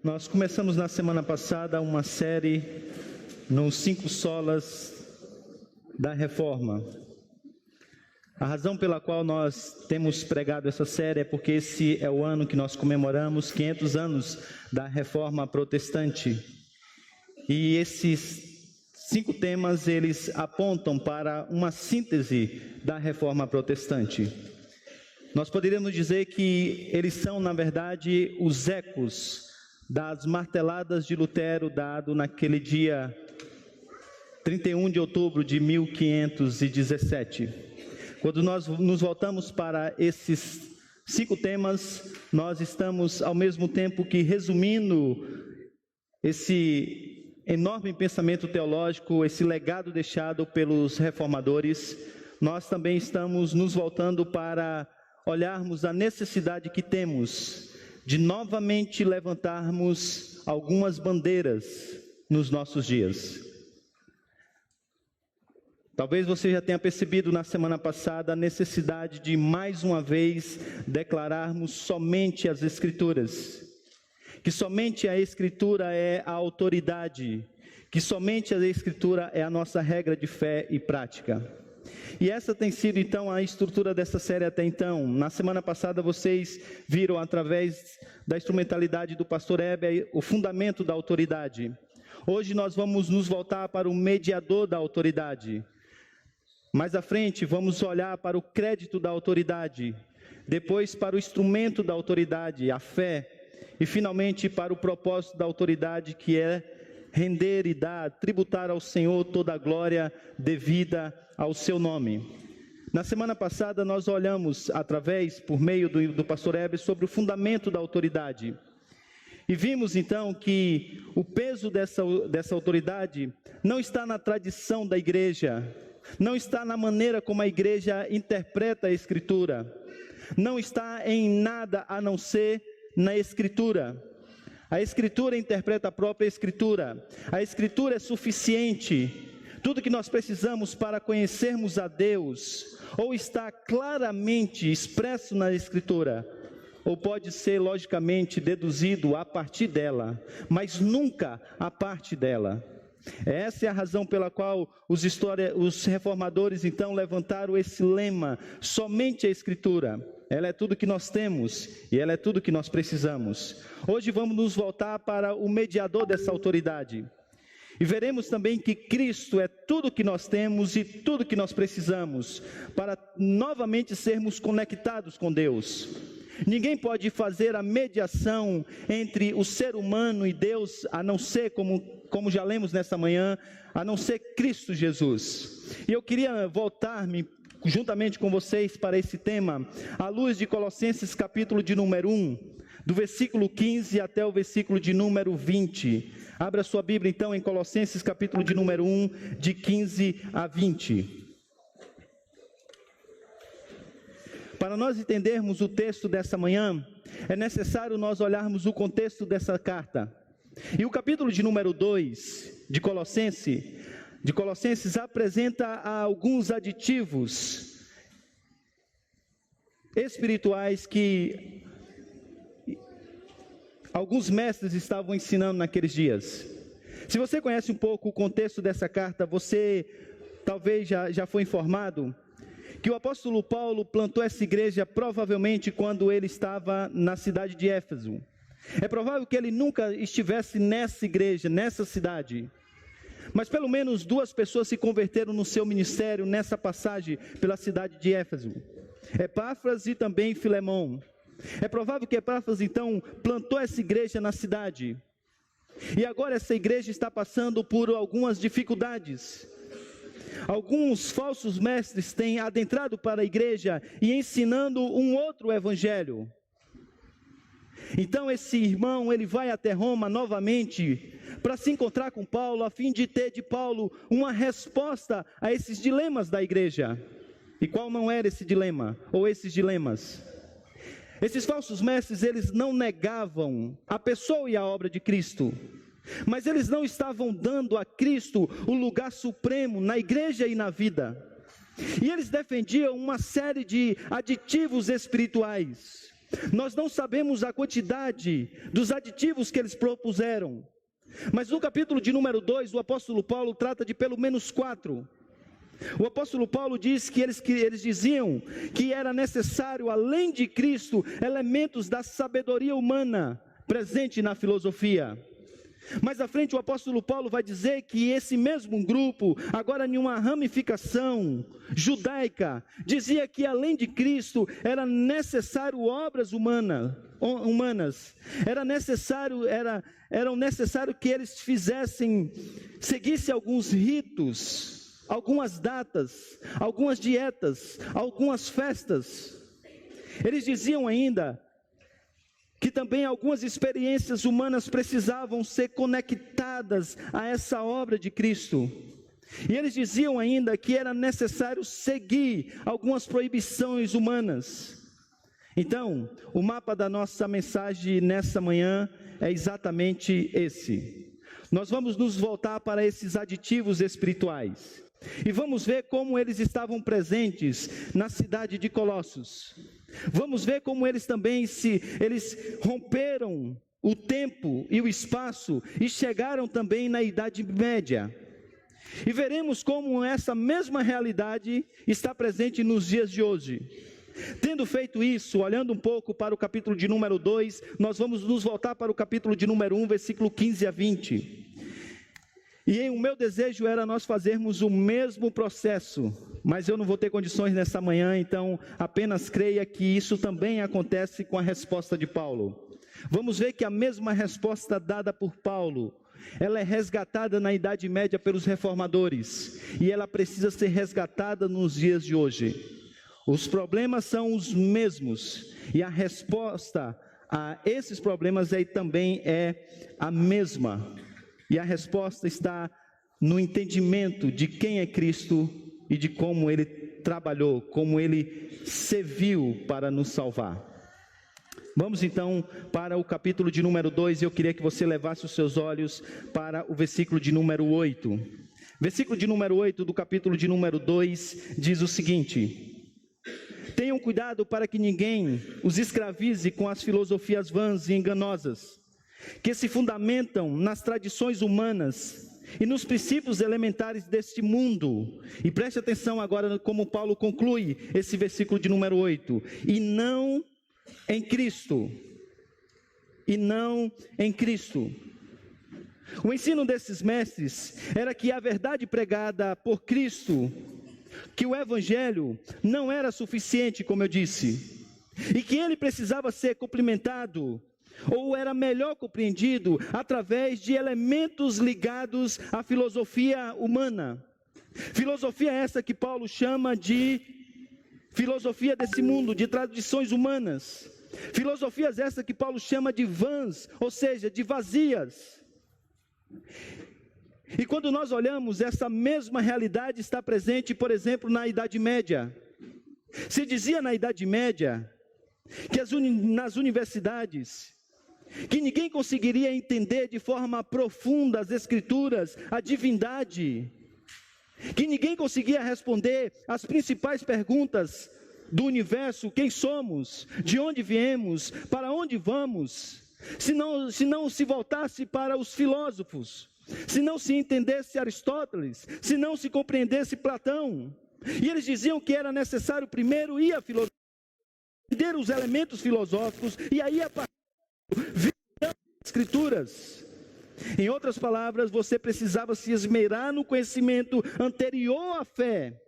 Nós começamos na semana passada uma série nos 5 solas da Reforma. A razão pela qual nós temos pregado essa série é porque esse é o ano que nós comemoramos 500 anos da Reforma Protestante. E esses 5 temas, eles apontam para uma síntese da Reforma Protestante. Nós poderíamos dizer que eles são, na verdade, os ecos das marteladas de Lutero dado naquele dia 31 de outubro de 1517. Quando nós nos voltamos para esses 5 temas, nós estamos ao mesmo tempo que resumindo esse enorme pensamento teológico, esse legado deixado pelos reformadores, nós também estamos nos voltando para olharmos a necessidade que temos de novamente levantarmos algumas bandeiras nos nossos dias. Talvez você já tenha percebido na semana passada a necessidade de mais uma vez declararmos somente as Escrituras. Que somente a Escritura é a autoridade. Que somente a Escritura é a nossa regra de fé e prática. E essa tem sido então a estrutura dessa série até então. Na semana passada vocês viram através da instrumentalidade do pastor Heber o fundamento da autoridade. Hoje nós vamos nos voltar para o mediador da autoridade. Mais à frente vamos olhar para o crédito da autoridade. Depois para o instrumento da autoridade, a fé. E finalmente para o propósito da autoridade, que é render e dar, tributar ao Senhor toda a glória devida ao seu nome. Na semana passada nós olhamos por meio do pastor Heber, sobre o fundamento da autoridade. E vimos então que o peso dessa autoridade não está na tradição da igreja, não está na maneira como a igreja interpreta a Escritura, não está em nada a não ser na Escritura. A Escritura interpreta a própria Escritura. A Escritura é suficiente. Tudo que nós precisamos para conhecermos a Deus, ou está claramente expresso na Escritura, ou pode ser logicamente deduzido a partir dela, mas nunca a parte dela. Essa é a razão pela qual os reformadores então levantaram esse lema: somente a Escritura. Ela é tudo que nós temos e ela é tudo que nós precisamos. Hoje vamos nos voltar para o mediador dessa autoridade. E veremos também que Cristo é tudo que nós temos e tudo que nós precisamos para novamente sermos conectados com Deus. Ninguém pode fazer a mediação entre o ser humano e Deus, a não ser, como já lemos nessa manhã, a não ser Cristo Jesus. E eu queria voltar-me juntamente com vocês para esse tema, à luz de Colossenses capítulo de número 1, do versículo 15 até o versículo de número 20. Abra sua Bíblia então em Colossenses capítulo de número 1, de 15 a 20. Para nós entendermos o texto dessa manhã, é necessário nós olharmos o contexto dessa carta. E o capítulo de número 2 de Colossenses apresenta alguns aditivos espirituais que alguns mestres estavam ensinando naqueles dias. Se você conhece um pouco o contexto dessa carta, você talvez já foi informado que o apóstolo Paulo plantou essa igreja provavelmente quando ele estava na cidade de Éfeso. É provável que ele nunca estivesse nessa igreja, nessa cidade. Mas pelo menos 2 pessoas se converteram no seu ministério nessa passagem pela cidade de Éfeso: Epáfras e também Filemão. É provável que Epáfras então plantou essa igreja na cidade. E agora essa igreja está passando por algumas dificuldades. Alguns falsos mestres têm adentrado para a igreja e ensinando um outro evangelho. Então esse irmão, ele vai até Roma novamente para se encontrar com Paulo, a fim de ter de Paulo uma resposta a esses dilemas da igreja. E qual não era esse dilema, ou esses dilemas? Esses falsos mestres, eles não negavam a pessoa e a obra de Cristo, mas eles não estavam dando a Cristo o lugar supremo na igreja e na vida. E eles defendiam uma série de aditivos espirituais. Nós não sabemos a quantidade dos aditivos que eles propuseram, mas no capítulo de número 2, o apóstolo Paulo trata de pelo menos 4. O apóstolo Paulo diz que eles diziam que era necessário, além de Cristo, elementos da sabedoria humana presente na filosofia. Mais à frente o apóstolo Paulo vai dizer que esse mesmo grupo, agora em uma ramificação judaica, dizia que além de Cristo era necessário obras humanas. Era necessário que eles seguissem alguns ritos, algumas datas, algumas dietas, algumas festas. Eles diziam ainda que também algumas experiências humanas precisavam ser conectadas a essa obra de Cristo. E eles diziam ainda que era necessário seguir algumas proibições humanas. Então, o mapa da nossa mensagem nessa manhã é exatamente esse. Nós vamos nos voltar para esses aditivos espirituais e vamos ver como eles estavam presentes na cidade de Colossos. Vamos ver como eles também eles romperam o tempo e o espaço e chegaram também na Idade Média. E veremos como essa mesma realidade está presente nos dias de hoje. Tendo feito isso, olhando um pouco para o capítulo de número 2, nós vamos nos voltar para o capítulo de número 1, versículo 15 a 20. E o meu desejo era nós fazermos o mesmo processo, mas eu não vou ter condições nessa manhã, então apenas creia que isso também acontece com a resposta de Paulo. Vamos ver que a mesma resposta dada por Paulo, ela é resgatada na Idade Média pelos reformadores, e ela precisa ser resgatada nos dias de hoje. Os problemas são os mesmos, e a resposta a esses problemas também é a mesma. E a resposta está no entendimento de quem é Cristo e de como Ele trabalhou, como Ele serviu para nos salvar. Vamos então para o capítulo de número 2, e eu queria que você levasse os seus olhos para o versículo de número 8. Versículo de número 8 do capítulo de número 2 diz o seguinte: tenham cuidado para que ninguém os escravize com as filosofias vãs e enganosas, que se fundamentam nas tradições humanas e nos princípios elementares deste mundo. E preste atenção agora como Paulo conclui esse versículo de número 8. E não em Cristo. E não em Cristo. O ensino desses mestres era que a verdade pregada por Cristo, que o evangelho não era suficiente, como eu disse, e que ele precisava ser complementado, ou era melhor compreendido através de elementos ligados à filosofia humana. Filosofia essa que Paulo chama de filosofia desse mundo, de tradições humanas. Filosofias essa que Paulo chama de vãs, ou seja, de vazias. E quando nós olhamos, essa mesma realidade está presente, por exemplo, na Idade Média. Se dizia na Idade Média que nas universidades que ninguém conseguiria entender de forma profunda as Escrituras, a divindade, que ninguém conseguia responder as principais perguntas do universo: quem somos, de onde viemos, para onde vamos, se não se voltasse para os filósofos, se não se entendesse Aristóteles, se não se compreendesse Platão. E eles diziam que era necessário primeiro ir à filosofia, entender os elementos filosóficos, e aí a partir das Escrituras. Em outras palavras, você precisava se esmerar no conhecimento anterior à fé,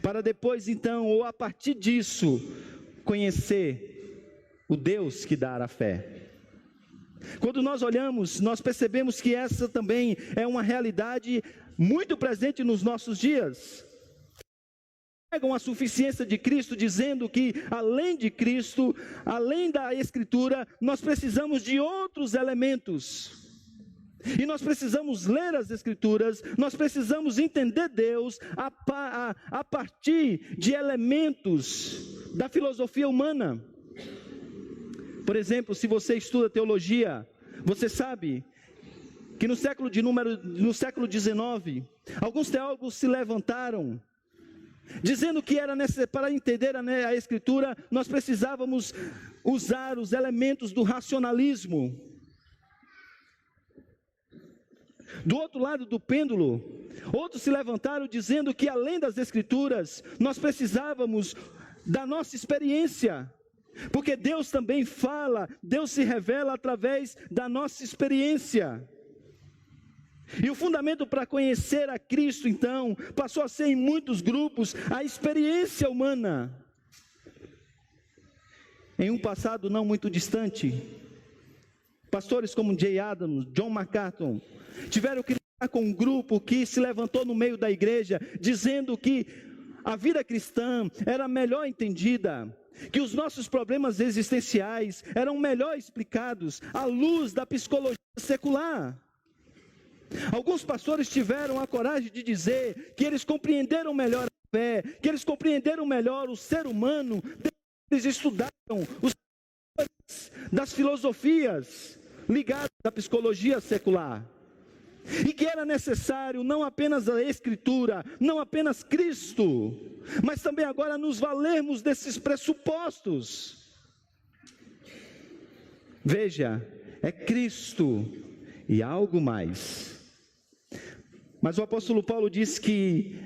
para depois então, ou a partir disso, conhecer o Deus que dá a fé. Quando nós olhamos, nós percebemos que essa também é uma realidade muito presente nos nossos dias. Pegam a suficiência de Cristo, dizendo que além de Cristo, além da Escritura, nós precisamos de outros elementos. E nós precisamos ler as Escrituras, nós precisamos entender Deus a partir de elementos da filosofia humana. Por exemplo, se você estuda teologia, você sabe que no século XIX, alguns teólogos se levantaram dizendo que era necessário, para entender a Escritura, nós precisávamos usar os elementos do racionalismo. Do outro lado do pêndulo, outros se levantaram dizendo que além das Escrituras, nós precisávamos da nossa experiência, porque Deus também fala, Deus se revela através da nossa experiência. E o fundamento para conhecer a Cristo, então, passou a ser em muitos grupos a experiência humana. Em um passado não muito distante, pastores como Jay Adams, John MacArthur, tiveram que lidar com um grupo que se levantou no meio da igreja, dizendo que a vida cristã era melhor entendida, que os nossos problemas existenciais eram melhor explicados à luz da psicologia secular. Alguns pastores tiveram a coragem de dizer que eles compreenderam melhor a fé, que eles compreenderam melhor o ser humano, eles estudaram os das filosofias ligadas à psicologia secular. E que era necessário não apenas a Escritura, não apenas Cristo, mas também agora nos valermos desses pressupostos. Veja, é Cristo e algo mais. Mas o apóstolo Paulo diz que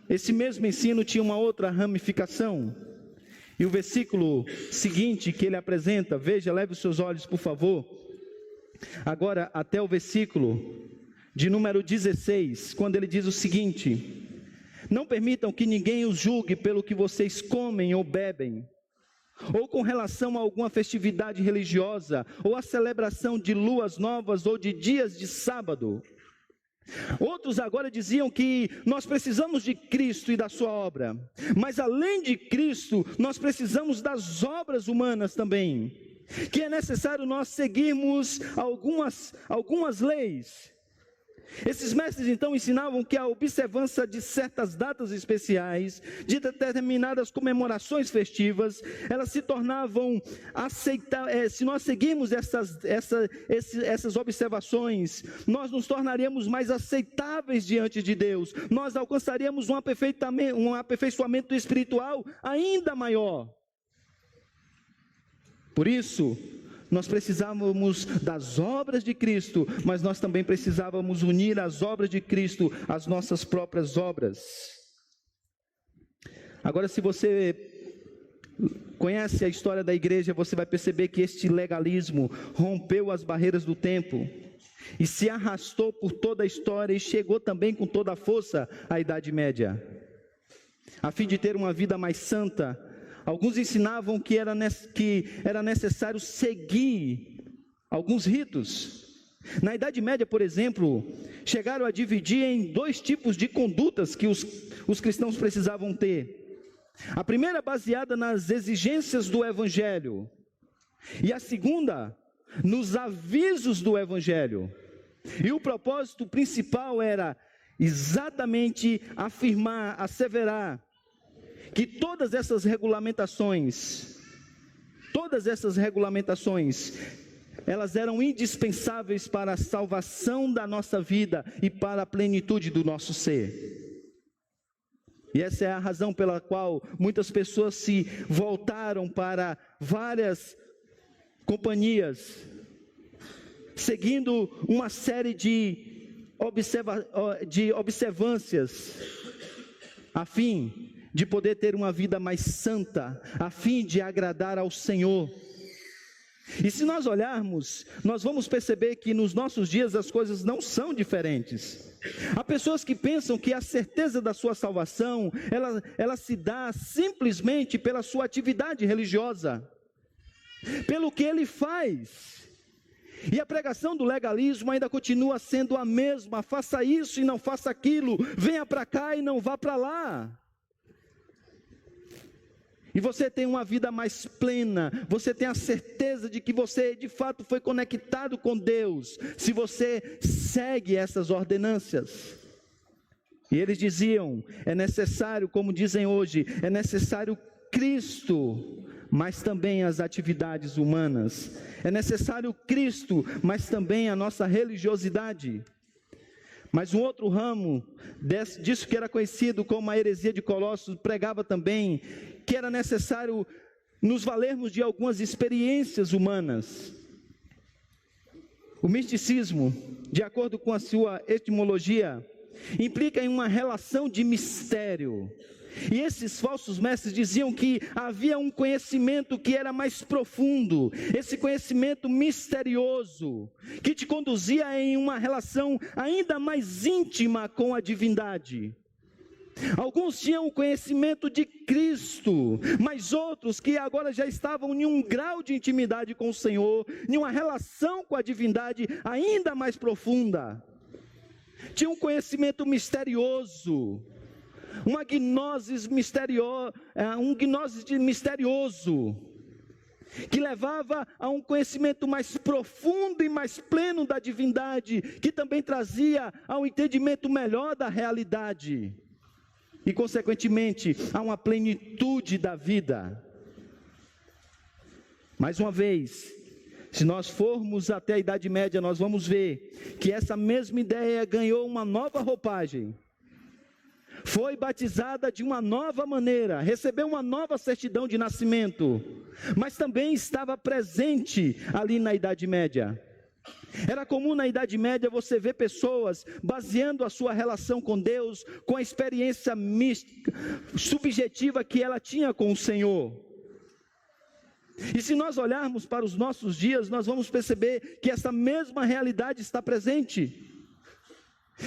esse mesmo ensino tinha uma outra ramificação. E o versículo seguinte que ele apresenta, veja, leve os seus olhos por favor, agora até o versículo de número 16, quando ele diz o seguinte: não permitam que ninguém os julgue pelo que vocês comem ou bebem, ou com relação a alguma festividade religiosa, ou a celebração de luas novas, ou de dias de sábado. Outros agora diziam que nós precisamos de Cristo e da sua obra, mas além de Cristo, nós precisamos das obras humanas também, que é necessário nós seguirmos algumas leis. Esses mestres então ensinavam que a observância de certas datas especiais, de determinadas comemorações festivas, elas se tornavam aceitáveis. Se nós seguirmos essas observações, nós nos tornaríamos mais aceitáveis diante de Deus, nós alcançaríamos um aperfeiçoamento espiritual ainda maior. Por isso, nós precisávamos das obras de Cristo, mas nós também precisávamos unir as obras de Cristo às nossas próprias obras. Agora, se você conhece a história da igreja, você vai perceber que este legalismo rompeu as barreiras do tempo e se arrastou por toda a história e chegou também com toda a força à Idade Média. A fim de ter uma vida mais santa, alguns ensinavam que era necessário seguir alguns ritos. Na Idade Média, por exemplo, chegaram a dividir em 2 tipos de condutas que os cristãos precisavam ter. A primeira baseada nas exigências do Evangelho, e a segunda nos avisos do Evangelho. E o propósito principal era exatamente afirmar, asseverar, que todas essas regulamentações, elas eram indispensáveis para a salvação da nossa vida e para a plenitude do nosso ser. E essa é a razão pela qual muitas pessoas se voltaram para várias companhias, seguindo uma série de observâncias, a fim de poder ter uma vida mais santa, a fim de agradar ao Senhor. E se nós olharmos, nós vamos perceber que nos nossos dias as coisas não são diferentes. Há pessoas que pensam que a certeza da sua salvação, ela se dá simplesmente pela sua atividade religiosa, pelo que ele faz. E a pregação do legalismo ainda continua sendo a mesma: faça isso e não faça aquilo, venha para cá e não vá para lá. E você tem uma vida mais plena, você tem a certeza de que você de fato foi conectado com Deus, se você segue essas ordenâncias. E eles diziam, é necessário, como dizem hoje, é necessário Cristo, mas também as atividades humanas. É necessário Cristo, mas também a nossa religiosidade. Mas um outro ramo disso que era conhecido como a heresia de Colossos pregava também que era necessário nos valermos de algumas experiências humanas. O misticismo, de acordo com a sua etimologia, implica em uma relação de mistério. E esses falsos mestres diziam que havia um conhecimento que era mais profundo, esse conhecimento misterioso, que te conduzia em uma relação ainda mais íntima com a divindade. Alguns tinham o conhecimento de Cristo, mas outros que agora já estavam em um grau de intimidade com o Senhor, em uma relação com a divindade ainda mais profunda. Tinha um conhecimento misterioso, uma gnose misterioso, que levava a um conhecimento mais profundo e mais pleno da divindade, que também trazia ao entendimento melhor da realidade, e consequentemente a uma plenitude da vida. Mais uma vez, se nós formos até a Idade Média, nós vamos ver que essa mesma ideia ganhou uma nova roupagem. Foi batizada de uma nova maneira, recebeu uma nova certidão de nascimento, mas também estava presente ali na Idade Média. Era comum na Idade Média você ver pessoas baseando a sua relação com Deus com a experiência mística, subjetiva que ela tinha com o Senhor. E se nós olharmos para os nossos dias, nós vamos perceber que essa mesma realidade está presente.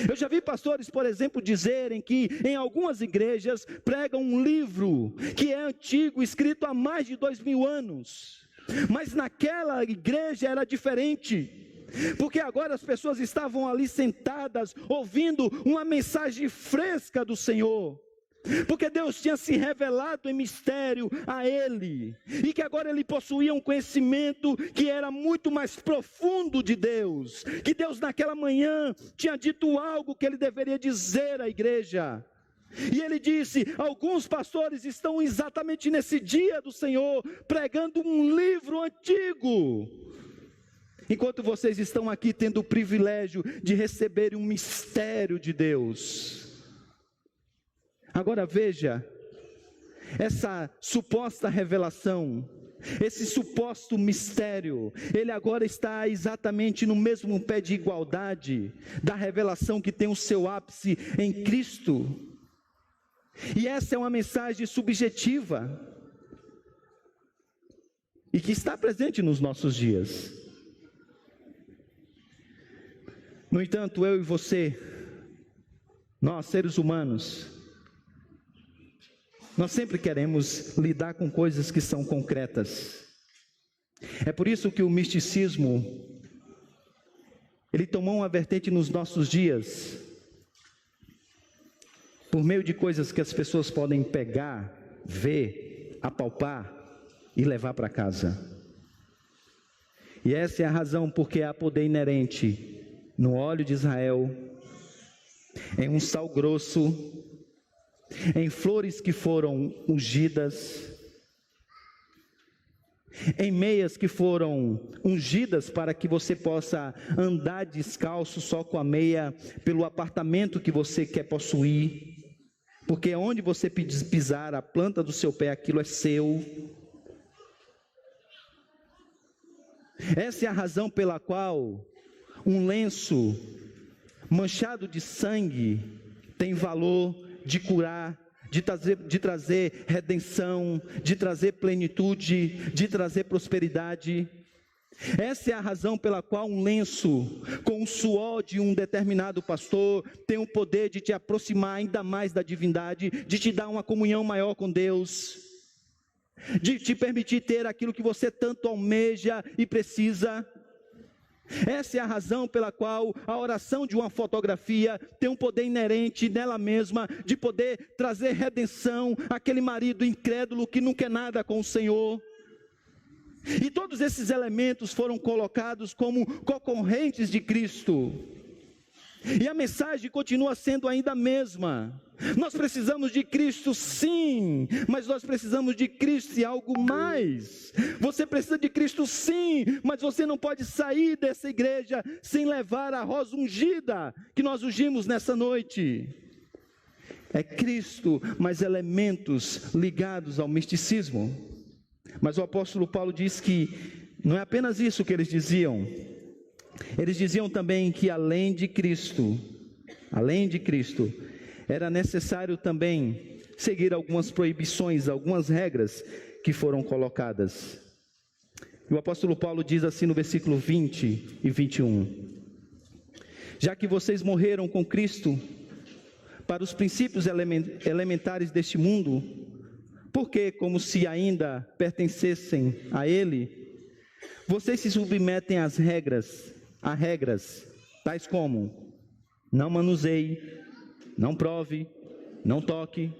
Eu já vi pastores, por exemplo, dizerem que em algumas igrejas pregam um livro que é antigo, escrito há mais de 2000 anos, mas naquela igreja era diferente, porque agora as pessoas estavam ali sentadas, ouvindo uma mensagem fresca do Senhor, porque Deus tinha se revelado em mistério a ele, e que agora ele possuía um conhecimento que era muito mais profundo de Deus, que Deus naquela manhã tinha dito algo que ele deveria dizer à igreja. E ele disse: alguns pastores estão exatamente nesse dia do Senhor, pregando um livro antigo, enquanto vocês estão aqui tendo o privilégio de receberem um mistério de Deus. Agora veja, essa suposta revelação, esse suposto mistério, ele agora está exatamente no mesmo pé de igualdade da revelação que tem o seu ápice em Cristo. E essa é uma mensagem subjetiva e que está presente nos nossos dias. No entanto, eu e você, nós seres humanos, nós sempre queremos lidar com coisas que são concretas. É por isso que o misticismo, ele tomou uma vertente nos nossos dias, por meio de coisas que as pessoas podem pegar, ver, apalpar e levar para casa. E essa é a razão porque há poder inerente no óleo de Israel, em um sal grosso, em flores que foram ungidas, em meias que foram ungidas para que você possa andar descalço só com a meia pelo apartamento que você quer possuir, porque onde você pisar a planta do seu pé, aquilo é seu. Essa é a razão pela qual um lenço manchado de sangue tem valor de curar, de trazer redenção, de trazer plenitude, de trazer prosperidade. Essa é a razão pela qual um lenço com o suor de um determinado pastor tem o poder de te aproximar ainda mais da divindade, de te dar uma comunhão maior com Deus, de te permitir ter aquilo que você tanto almeja e precisa. Essa é a razão pela qual a oração de uma fotografia tem um poder inerente nela mesma, de poder trazer redenção àquele marido incrédulo que não quer nada com o Senhor. E todos esses elementos foram colocados como concorrentes de Cristo. E a mensagem continua sendo ainda a mesma. Nós precisamos de Cristo sim, mas nós precisamos de Cristo e algo mais. Você precisa de Cristo sim, mas você não pode sair dessa igreja sem levar a rosa ungida que nós ungimos nessa noite. É Cristo, mas elementos ligados ao misticismo. Mas o apóstolo Paulo diz que não é apenas isso que eles diziam. Eles diziam também que além de Cristo, era necessário também seguir algumas proibições, algumas regras que foram colocadas. E o apóstolo Paulo diz assim no versículo 20 e 21. Já que vocês morreram com Cristo para os princípios elementares deste mundo, porque, como se ainda pertencessem a Ele, vocês se submetem a regras, tais como: não manuseie, não prove, não toque.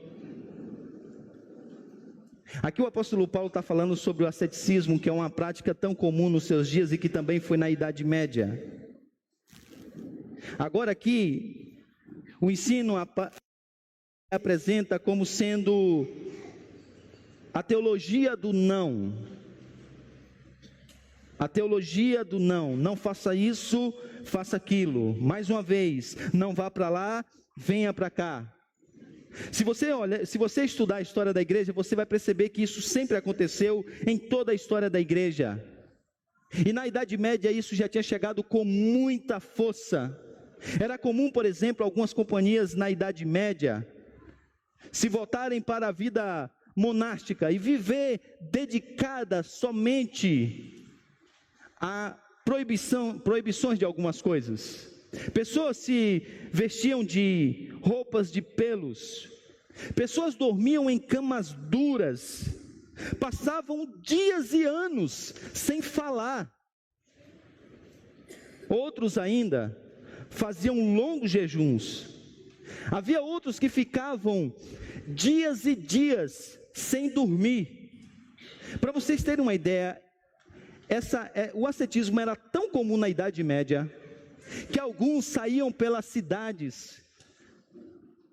Aqui o apóstolo Paulo está falando sobre o asceticismo, que é uma prática tão comum nos seus dias e que também foi na Idade Média. Agora aqui, o ensino apresenta como sendo a teologia do não. A teologia do não. Não faça isso, faça aquilo. Mais uma vez, não vá para lá, venha para cá. Se você estudar a história da igreja, você vai perceber que isso sempre aconteceu em toda a história da igreja. E na Idade Média isso já tinha chegado com muita força. Era comum, por exemplo, algumas companhias na Idade Média se voltarem para a vida monástica e viver dedicada somente a proibições de algumas coisas. Pessoas se vestiam de roupas de pelos, pessoas dormiam em camas duras, passavam dias e anos sem falar. Outros ainda faziam longos jejuns. Havia outros que ficavam dias e dias sem dormir. Para vocês terem uma ideia, o ascetismo era tão comum na Idade Média, que alguns saíam pelas cidades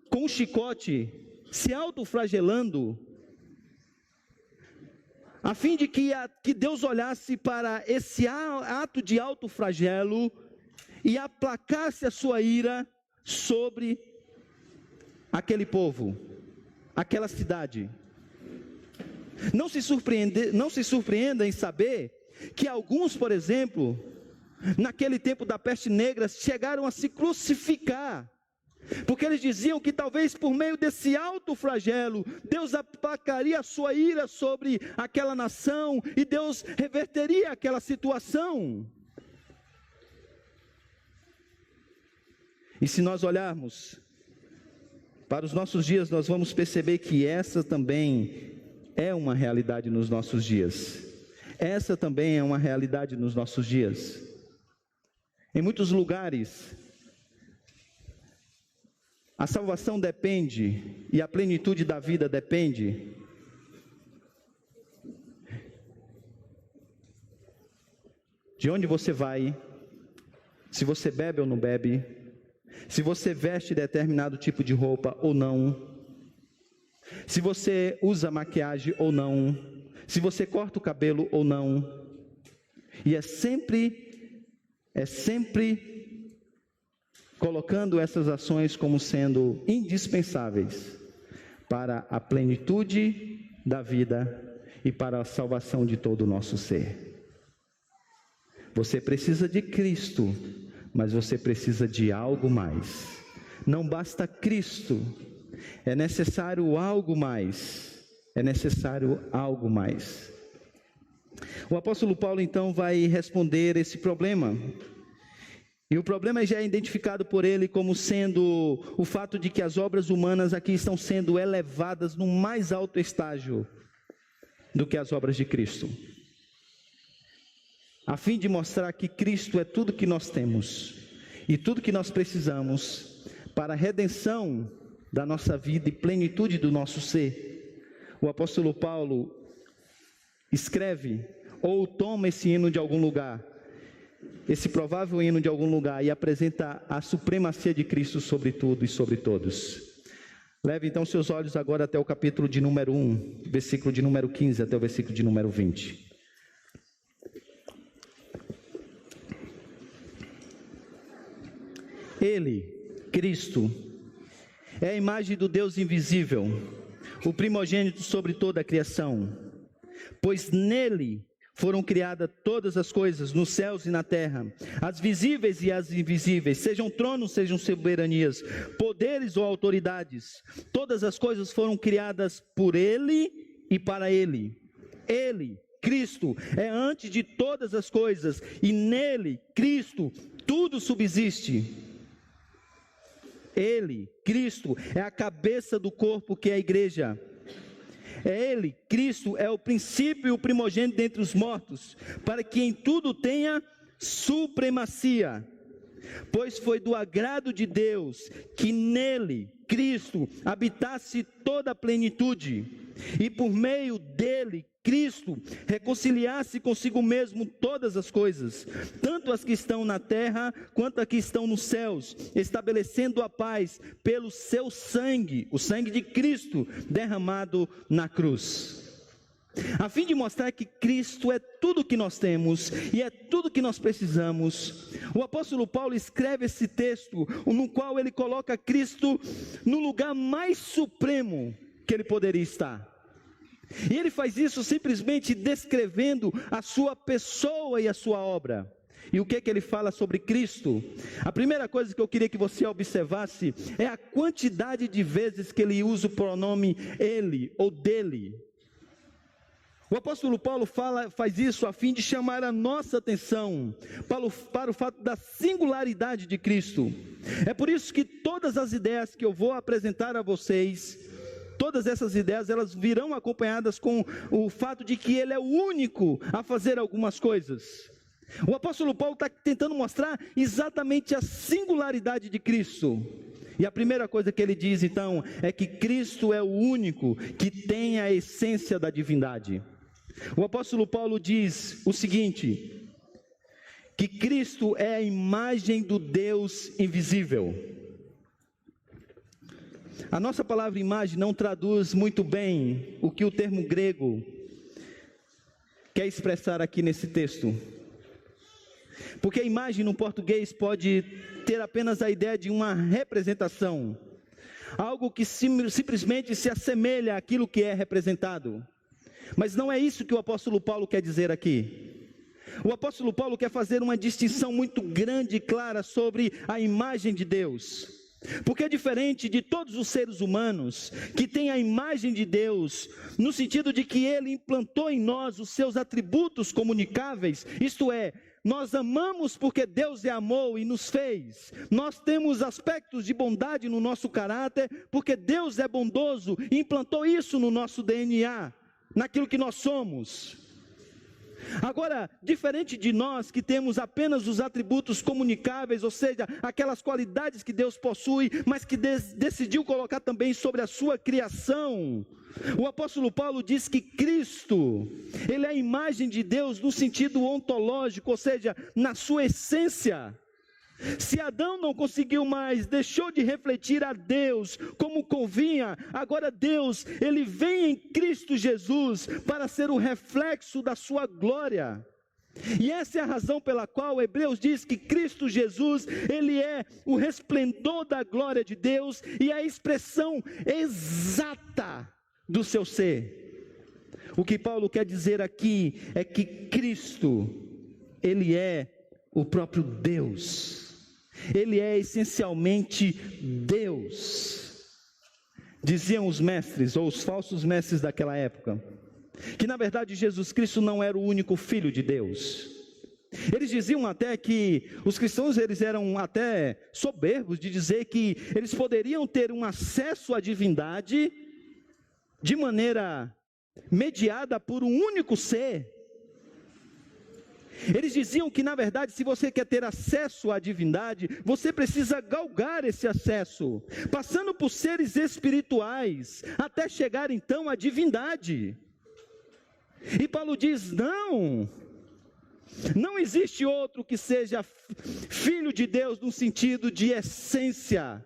com um chicote, se autoflagelando, a fim de que Deus olhasse para esse ato de autoflagelo e aplacasse a sua ira sobre aquele povo, aquela cidade. Não se surpreenda em saber que alguns, por exemplo, naquele tempo da peste negra, chegaram a se crucificar, porque eles diziam que talvez por meio desse autoflagelo, Deus aplacaria a sua ira sobre aquela nação, e Deus reverteria aquela situação. E se nós olharmos para os nossos dias, nós vamos perceber que essa também é uma realidade nos nossos dias. Essa também é uma realidade nos nossos dias. Em muitos lugares, a salvação depende, e a plenitude da vida depende de onde você vai, se você bebe ou não bebe, se você veste determinado tipo de roupa ou não, se você usa maquiagem ou não, se você corta o cabelo ou não. E é sempre colocando essas ações como sendo indispensáveis para a plenitude da vida e para a salvação de todo o nosso ser. Você precisa de Cristo, mas você precisa de algo mais. Não basta Cristo, é necessário algo mais. É necessário algo mais. O apóstolo Paulo então vai responder esse problema. E o problema já é identificado por ele como sendo o fato de que as obras humanas aqui estão sendo elevadas no mais alto estágio do que as obras de Cristo, a fim de mostrar que Cristo é tudo que nós temos e tudo que nós precisamos para a redenção da nossa vida e plenitude do nosso ser. O apóstolo Paulo escreve ou toma esse hino de algum lugar, esse provável hino de algum lugar, e apresenta a supremacia de Cristo sobre tudo e sobre todos. Leve então seus olhos agora até o capítulo de número 1, versículo de número 15 até o versículo de número 20. Ele, Cristo, é a imagem do Deus invisível, o primogênito sobre toda a criação, pois nele foram criadas todas as coisas, nos céus e na terra, as visíveis e as invisíveis, sejam tronos, sejam soberanias, poderes ou autoridades, todas as coisas foram criadas por ele e para ele. Ele, Cristo, é antes de todas as coisas, e nele, Cristo, tudo subsiste. Ele, Cristo, é a cabeça do corpo que é a igreja. Ele, Cristo, é o princípio e o primogênito dentre os mortos, para que em tudo tenha supremacia. Pois foi do agrado de Deus que nele, Cristo, habitasse toda a plenitude, e por meio dele, Cristo, reconciliasse consigo mesmo todas as coisas, tanto as que estão na terra, quanto as que estão nos céus, estabelecendo a paz pelo seu sangue, o sangue de Cristo, derramado na cruz. A fim de mostrar que Cristo é tudo o que nós temos e é tudo o que nós precisamos, o apóstolo Paulo escreve esse texto, no qual ele coloca Cristo no lugar mais supremo que ele poderia estar. E ele faz isso simplesmente descrevendo a sua pessoa e a sua obra. E o que ele fala sobre Cristo? A primeira coisa que eu queria que você observasse é a quantidade de vezes que ele usa o pronome ele ou dele. O apóstolo Paulo faz isso a fim de chamar a nossa atenção para o fato da singularidade de Cristo. É por isso que todas as ideias que eu vou apresentar a vocês, todas essas ideias, elas virão acompanhadas com o fato de que ele é o único a fazer algumas coisas. O apóstolo Paulo está tentando mostrar exatamente a singularidade de Cristo. E a primeira coisa que ele diz então, é que Cristo é o único que tem a essência da divindade. O apóstolo Paulo diz o seguinte, que Cristo é a imagem do Deus invisível. A nossa palavra imagem não traduz muito bem o que o termo grego quer expressar aqui nesse texto. Porque a imagem no português pode ter apenas a ideia de uma representação, algo que simplesmente se assemelha àquilo que é representado. Mas não é isso que o apóstolo Paulo quer dizer aqui. O apóstolo Paulo quer fazer uma distinção muito grande e clara sobre a imagem de Deus. Porque é diferente de todos os seres humanos que têm a imagem de Deus, no sentido de que Ele implantou em nós os seus atributos comunicáveis, isto é, nós amamos porque Deus é amor e nos fez. Nós temos aspectos de bondade no nosso caráter, porque Deus é bondoso e implantou isso no nosso DNA, naquilo que nós somos. Agora, diferente de nós que temos apenas os atributos comunicáveis, ou seja, aquelas qualidades que Deus possui, mas que decidiu colocar também sobre a sua criação, o apóstolo Paulo diz que Cristo, Ele é a imagem de Deus no sentido ontológico, ou seja, na sua essência. Se Adão não conseguiu mais, deixou de refletir a Deus como convinha, agora Deus, Ele vem em Cristo Jesus para ser o reflexo da sua glória. E essa é a razão pela qual Hebreus diz que Cristo Jesus, Ele é o resplendor da glória de Deus e a expressão exata do seu ser. O que Paulo quer dizer aqui é que Cristo, Ele é o próprio Deus. Ele é essencialmente Deus. Diziam os mestres, ou os falsos mestres daquela época, que na verdade Jesus Cristo não era o único Filho de Deus. Eles diziam até que os cristãos, eles eram até soberbos de dizer que eles poderiam ter um acesso à divindade de maneira mediada por um único ser. Eles diziam que, na verdade, se você quer ter acesso à divindade, você precisa galgar esse acesso, passando por seres espirituais, até chegar então à divindade. E Paulo diz, não existe outro que seja filho de Deus no sentido de essência.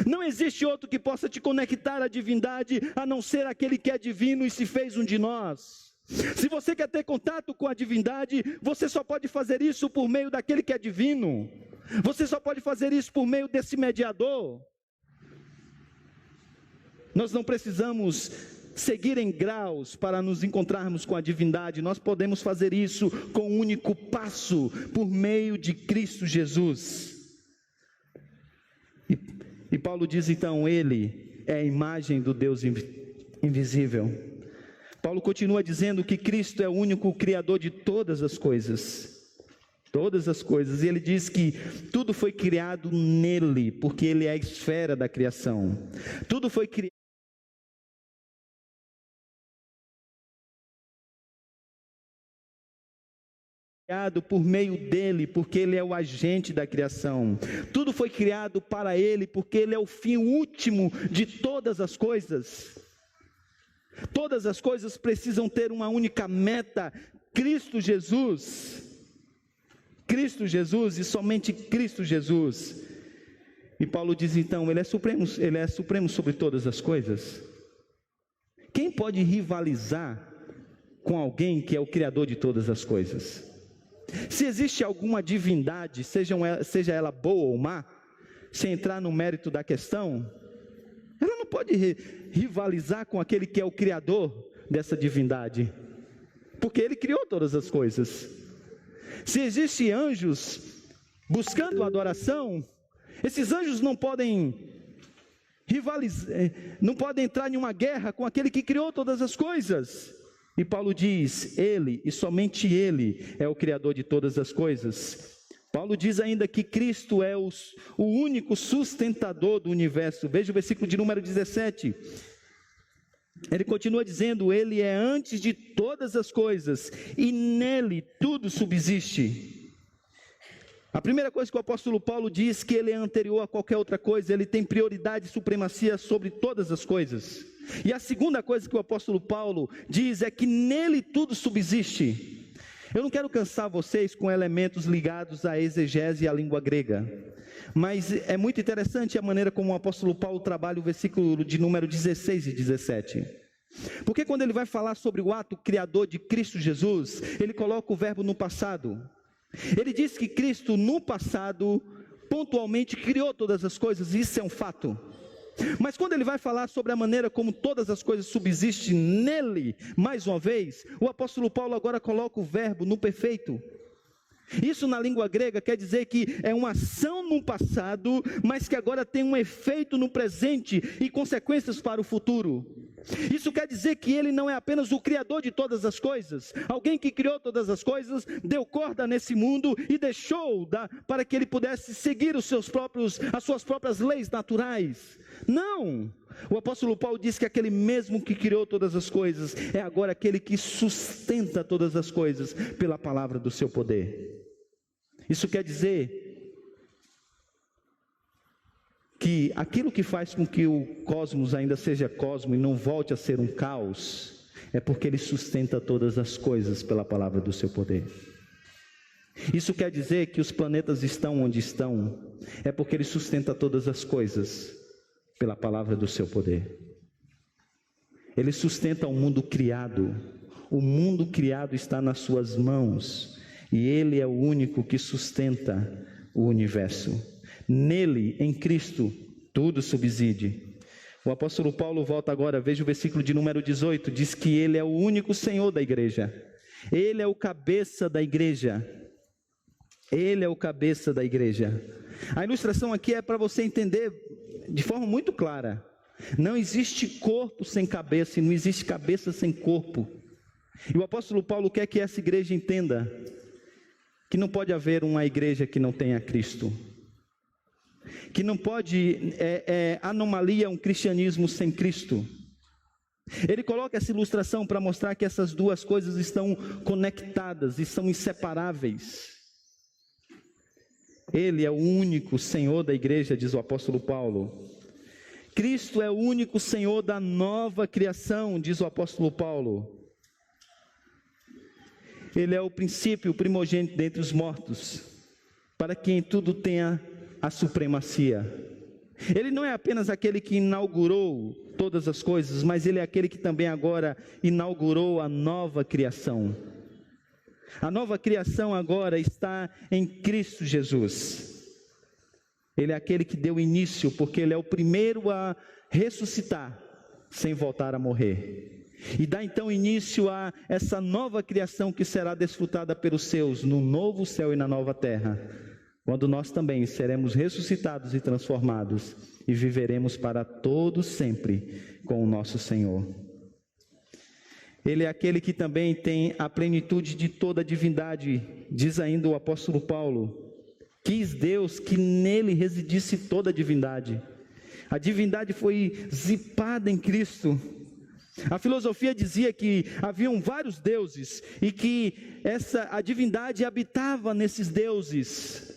Não existe outro que possa te conectar à divindade, a não ser aquele que é divino e se fez um de nós. Se você quer ter contato com a divindade, você só pode fazer isso por meio daquele que é divino. Você só pode fazer isso por meio desse mediador. Nós não precisamos seguir em graus para nos encontrarmos com a divindade. Nós podemos fazer isso com um único passo, por meio de Cristo Jesus. E Paulo diz então, ele é a imagem do Deus invisível. Paulo continua dizendo que Cristo é o único Criador de todas as coisas. Todas as coisas. E ele diz que tudo foi criado nele, porque ele é a esfera da criação. Tudo foi criado por meio dele, porque ele é o agente da criação. Tudo foi criado para ele, porque ele é o fim último de todas as coisas. Todas as coisas precisam ter uma única meta: Cristo Jesus. Cristo Jesus e somente Cristo Jesus. E Paulo diz então, ele é supremo sobre todas as coisas. Quem pode rivalizar com alguém que é o Criador de todas as coisas? Se existe alguma divindade, seja ela boa ou má, sem entrar no mérito da questão, ela não pode rivalizar com aquele que é o Criador dessa divindade, porque ele criou todas as coisas. Se existem anjos buscando adoração, esses anjos não podem rivalizar, não podem entrar em uma guerra com aquele que criou todas as coisas. E Paulo diz, ele e somente ele é o Criador de todas as coisas. Paulo diz ainda que Cristo é o único sustentador do universo. Veja o versículo de número 17. Ele continua dizendo, ele é antes de todas as coisas, e nele tudo subsiste. A primeira coisa que o apóstolo Paulo diz, que ele é anterior a qualquer outra coisa, ele tem prioridade e supremacia sobre todas as coisas. E a segunda coisa que o apóstolo Paulo diz é que nele tudo subsiste. Eu não quero cansar vocês com elementos ligados à exegese e à língua grega, mas é muito interessante a maneira como o apóstolo Paulo trabalha o versículo de número 16 e 17. Porque quando ele vai falar sobre o ato criador de Cristo Jesus, ele coloca o verbo no passado. Ele diz que Cristo no passado, pontualmente, criou todas as coisas, e isso é um fato. Mas quando ele vai falar sobre a maneira como todas as coisas subsistem nele, mais uma vez, o apóstolo Paulo agora coloca o verbo no perfeito. Isso na língua grega quer dizer que é uma ação no passado, mas que agora tem um efeito no presente e consequências para o futuro. Isso quer dizer que ele não é apenas o criador de todas as coisas, alguém que criou todas as coisas, deu corda nesse mundo e deixou para que ele pudesse seguir as suas próprias leis naturais. Não! O apóstolo Paulo diz que aquele mesmo que criou todas as coisas é agora aquele que sustenta todas as coisas pela palavra do seu poder. Isso quer dizer que aquilo que faz com que o cosmos ainda seja cosmo e não volte a ser um caos, é porque ele sustenta todas as coisas pela palavra do seu poder. Isso quer dizer que os planetas estão onde estão, é porque ele sustenta todas as coisas pela palavra do seu poder. Ele sustenta o mundo criado está nas suas mãos, e ele é o único que sustenta o universo. Nele, em Cristo, tudo subside. O apóstolo Paulo volta agora, veja o versículo de número 18, diz que ele é o único Senhor da igreja, ele é o cabeça da igreja, ele é o cabeça da igreja. A ilustração aqui é para você entender de forma muito clara. Não existe corpo sem cabeça e não existe cabeça sem corpo. E o apóstolo Paulo quer que essa igreja entenda que não pode haver uma igreja que não tenha Cristo, que não pode anomalia um cristianismo sem Cristo. Ele coloca essa ilustração para mostrar que essas duas coisas estão conectadas e são inseparáveis. Ele é o único Senhor da igreja, diz o apóstolo Paulo. Cristo é o único Senhor da nova criação, diz o apóstolo Paulo. Ele é o princípio, o primogênito dentre os mortos, para que em tudo tenha a supremacia. Ele não é apenas aquele que inaugurou todas as coisas, mas Ele é aquele que também agora inaugurou a nova criação. A nova criação agora está em Cristo Jesus. Ele é aquele que deu início, porque Ele é o primeiro a ressuscitar, sem voltar a morrer. E dá então início a essa nova criação que será desfrutada pelos seus, no novo céu e na nova terra, quando nós também seremos ressuscitados e transformados, e viveremos para todos sempre com o nosso Senhor. Ele é aquele que também tem a plenitude de toda a divindade, diz ainda o apóstolo Paulo. Quis Deus que nele residisse toda a divindade. A divindade foi zipada em Cristo. A filosofia dizia que haviam vários deuses e que a divindade habitava nesses deuses.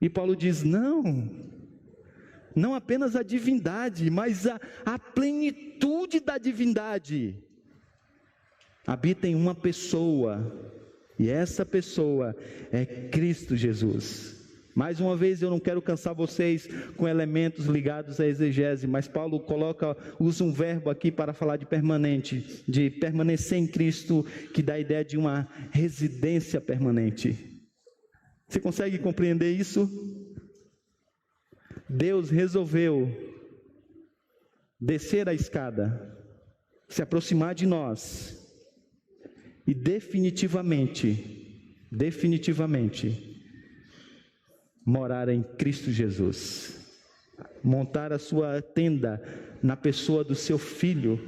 E Paulo diz, não apenas a divindade, mas a plenitude da divindade habita em uma pessoa, e essa pessoa é Cristo Jesus. Mais uma vez, eu não quero cansar vocês com elementos ligados à exegese, mas Paulo usa um verbo aqui para falar de permanente, de permanecer em Cristo, que dá a ideia de uma residência permanente. Você consegue compreender isso? Deus resolveu descer a escada, se aproximar de nós e definitivamente morar em Cristo Jesus, montar a sua tenda na pessoa do seu Filho.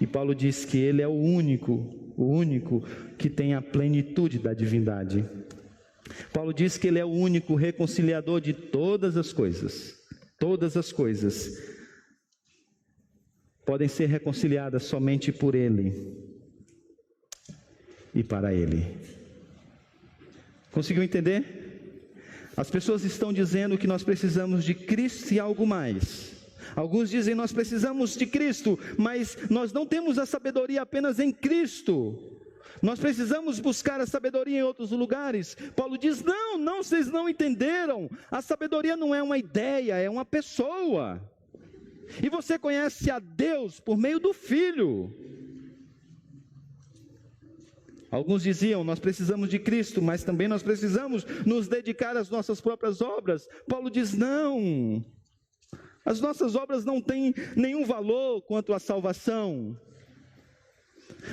E Paulo diz que Ele é o único que tem a plenitude da divindade. Paulo diz que Ele é o único reconciliador de todas as coisas. Todas as coisas podem ser reconciliadas somente por Ele e para Ele. Conseguiu entender? As pessoas estão dizendo que nós precisamos de Cristo e algo mais. Alguns dizem nós precisamos de Cristo, mas nós não temos a sabedoria apenas em Cristo. Nós precisamos buscar a sabedoria em outros lugares. Paulo diz, não, vocês não entenderam. A sabedoria não é uma ideia, é uma pessoa. E você conhece a Deus por meio do Filho. Alguns diziam, nós precisamos de Cristo, mas também nós precisamos nos dedicar às nossas próprias obras. Paulo diz, não. As nossas obras não têm nenhum valor quanto à salvação.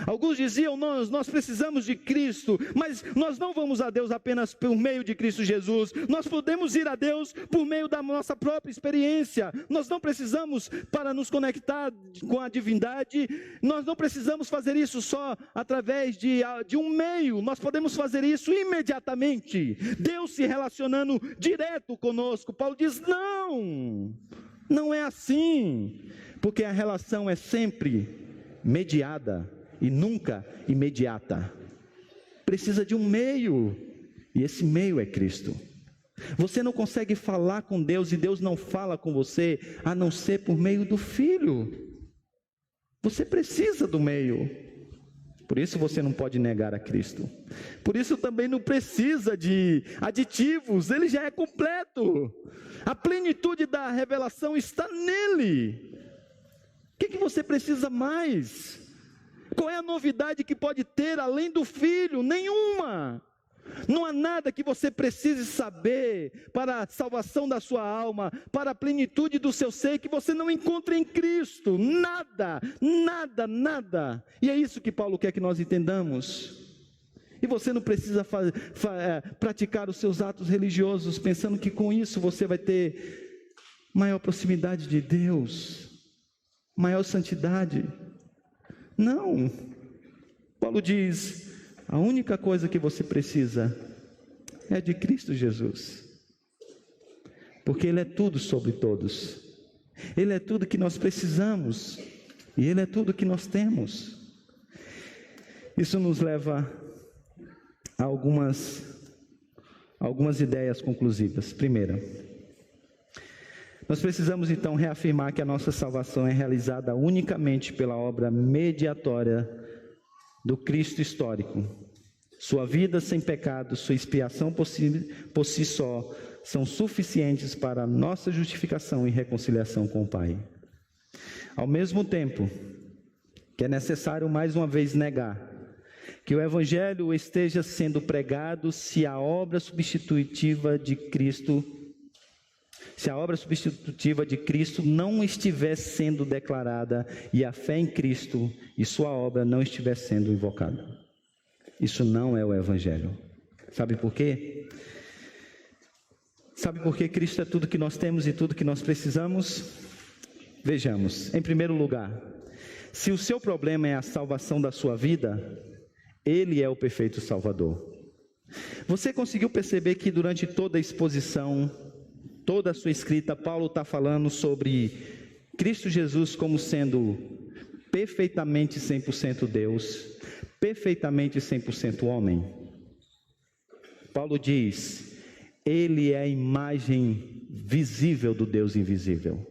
Alguns diziam, nós precisamos de Cristo, mas nós não vamos a Deus apenas por meio de Cristo Jesus. Nós podemos ir a Deus por meio da nossa própria experiência. Nós não precisamos, para nos conectar com a divindade, nós não precisamos fazer isso só através de um meio. Nós podemos fazer isso imediatamente, Deus se relacionando direto conosco. Paulo diz, não é assim, porque a relação é sempre mediada e nunca imediata. Precisa de um meio, e esse meio é Cristo. Você não consegue falar com Deus, e Deus não fala com você, a não ser por meio do Filho. Você precisa do meio. Por isso você não pode negar a Cristo. Por isso também não precisa de aditivos, Ele já é completo. A plenitude da revelação está nele. O que você precisa mais? Qual é a novidade que pode ter além do Filho? Nenhuma. Não há nada que você precise saber para a salvação da sua alma, para a plenitude do seu ser, que você não encontre em Cristo. Nada. E é isso que Paulo quer que nós entendamos. E você não precisa praticar os seus atos religiosos pensando que com isso você vai ter maior proximidade de Deus, maior santidade. Não. Paulo diz, a única coisa que você precisa é de Cristo Jesus. Porque Ele é tudo sobre todos. Ele é tudo que nós precisamos. E Ele é tudo que nós temos. Isso nos leva a algumas ideias conclusivas. Primeira, nós precisamos então reafirmar que a nossa salvação é realizada unicamente pela obra mediatória do Cristo histórico. Sua vida sem pecado, sua expiação por si só, são suficientes para a nossa justificação e reconciliação com o Pai. Ao mesmo tempo que é necessário mais uma vez negar que o Evangelho esteja sendo pregado se a obra substitutiva de Cristo não estiver sendo declarada e a fé em Cristo e sua obra não estiver sendo invocada. Isso não é o Evangelho. Sabe por quê? Sabe por que Cristo é tudo que nós temos e tudo que nós precisamos? Vejamos, em primeiro lugar, se o seu problema é a salvação da sua vida, Ele é o perfeito Salvador. Você conseguiu perceber que durante toda a exposição, toda a sua escrita, Paulo está falando sobre Cristo Jesus como sendo perfeitamente 100% Deus, perfeitamente 100% homem? Paulo diz, Ele é a imagem visível do Deus invisível.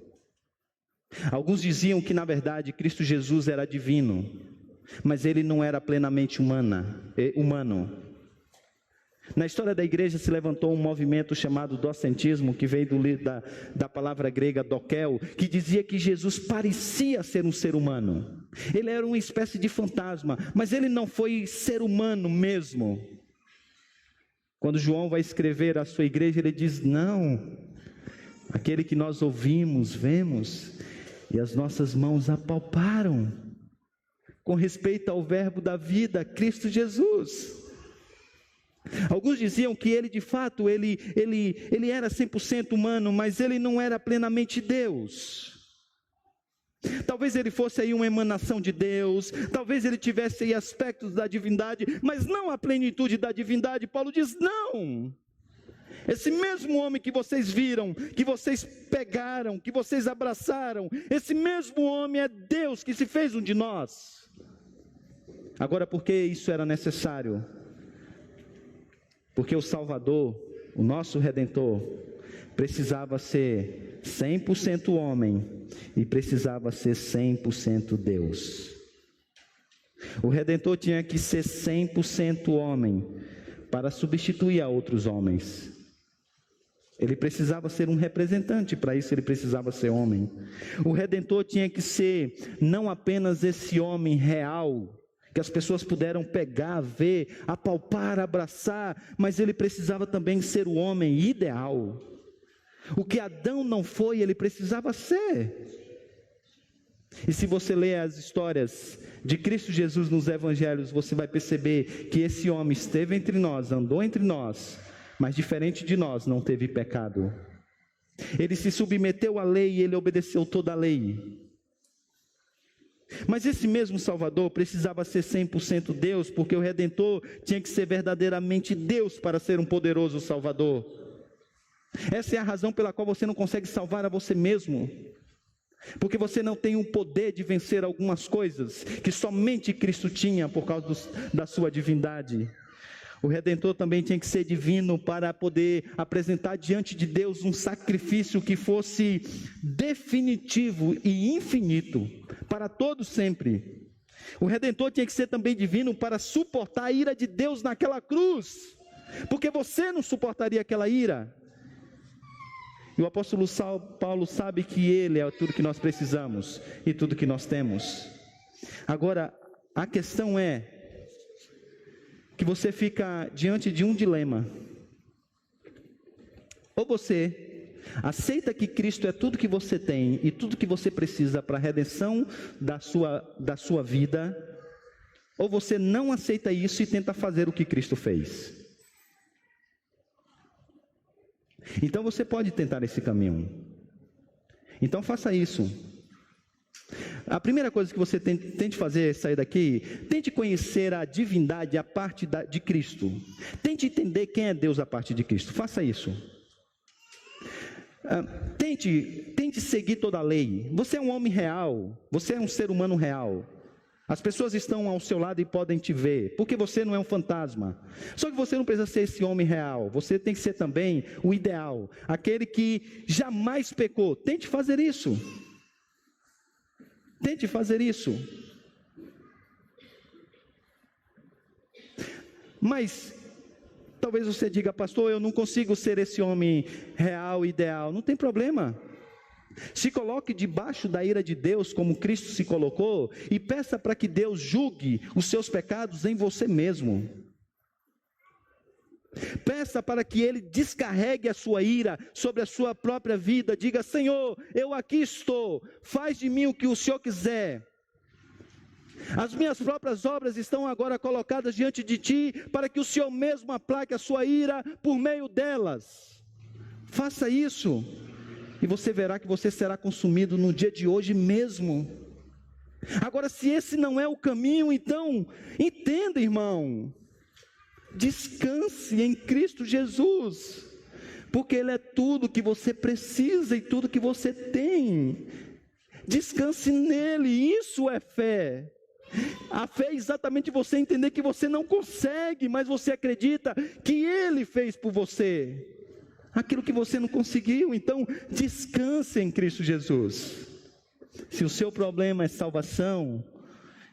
Alguns diziam que na verdade Cristo Jesus era divino, mas Ele não era plenamente humano. Na história da igreja se levantou um movimento chamado docentismo, que veio da palavra grega dokel, que dizia que Jesus parecia ser um ser humano. Ele era uma espécie de fantasma, mas Ele não foi ser humano mesmo. Quando João vai escrever a sua igreja, ele diz, não, aquele que nós ouvimos, vemos, e as nossas mãos apalparam, com respeito ao verbo da vida, Cristo Jesus. Alguns diziam que ele de fato, ele era 100% humano, mas ele não era plenamente Deus. Talvez ele fosse aí uma emanação de Deus, talvez ele tivesse aí aspectos da divindade, mas não a plenitude da divindade. Paulo diz, não. Esse mesmo homem que vocês viram, que vocês pegaram, que vocês abraçaram, esse mesmo homem é Deus que se fez um de nós. Agora, por que isso era necessário? Porque o Salvador, o nosso Redentor, precisava ser 100% homem e precisava ser 100% Deus. O Redentor tinha que ser 100% homem para substituir a outros homens. Ele precisava ser um representante, para isso ele precisava ser homem. O Redentor tinha que ser não apenas esse homem real, que as pessoas puderam pegar, ver, apalpar, abraçar, mas ele precisava também ser o homem ideal. O que Adão não foi, ele precisava ser. E se você ler as histórias de Cristo Jesus nos evangelhos, você vai perceber que esse homem esteve entre nós, andou entre nós, mas diferente de nós, não teve pecado. Ele se submeteu à lei e ele obedeceu toda a lei. Mas esse mesmo Salvador precisava ser 100% Deus, porque o Redentor tinha que ser verdadeiramente Deus para ser um poderoso Salvador. Essa é a razão pela qual você não consegue salvar a você mesmo, porque você não tem o poder de vencer algumas coisas que somente Cristo tinha por causa da sua divindade. O Redentor também tinha que ser divino para poder apresentar diante de Deus um sacrifício que fosse definitivo e infinito, para todo sempre. O Redentor tinha que ser também divino para suportar a ira de Deus naquela cruz, porque você não suportaria aquela ira. E o apóstolo Paulo sabe que Ele é tudo que nós precisamos e tudo que nós temos. Agora, a questão é que você fica diante de um dilema. Ou você aceita que Cristo é tudo que você tem e tudo que você precisa para a redenção da sua vida, ou você não aceita isso e tenta fazer o que Cristo fez. Então você pode tentar esse caminho. Então faça isso. A primeira coisa que você tente fazer é sair daqui, tente conhecer a divindade a parte de Cristo. Tente entender quem é Deus a parte de Cristo. Faça isso. Tente seguir toda a lei. Você é um homem real, você é um ser humano real. As pessoas estão ao seu lado e podem te ver, porque você não é um fantasma. Só que você não precisa ser esse homem real, você tem que ser também o ideal, aquele que jamais pecou. Tente fazer isso. Tente fazer isso. Mas Talvez você diga, pastor, eu não consigo ser esse homem real, ideal. Não tem problema. Se coloque debaixo da ira de Deus, como Cristo se colocou, e peça para que Deus julgue os seus pecados em você mesmo. Peça para que Ele descarregue a sua ira sobre a sua própria vida. Diga, Senhor, eu aqui estou, faz de mim o que o Senhor quiser. As minhas próprias obras estão agora colocadas diante de Ti, para que o Senhor mesmo aplaque a sua ira por meio delas. Faça isso, e você verá que você será consumido no dia de hoje mesmo. Agora, se esse não é o caminho, então, entenda, irmão, descanse em Cristo Jesus, porque Ele é tudo que você precisa e tudo que você tem. Descanse nele, isso é fé. A fé é exatamente você entender que você não consegue, mas você acredita que Ele fez por você aquilo que você não conseguiu. Então descanse em Cristo Jesus. Se o seu problema é salvação,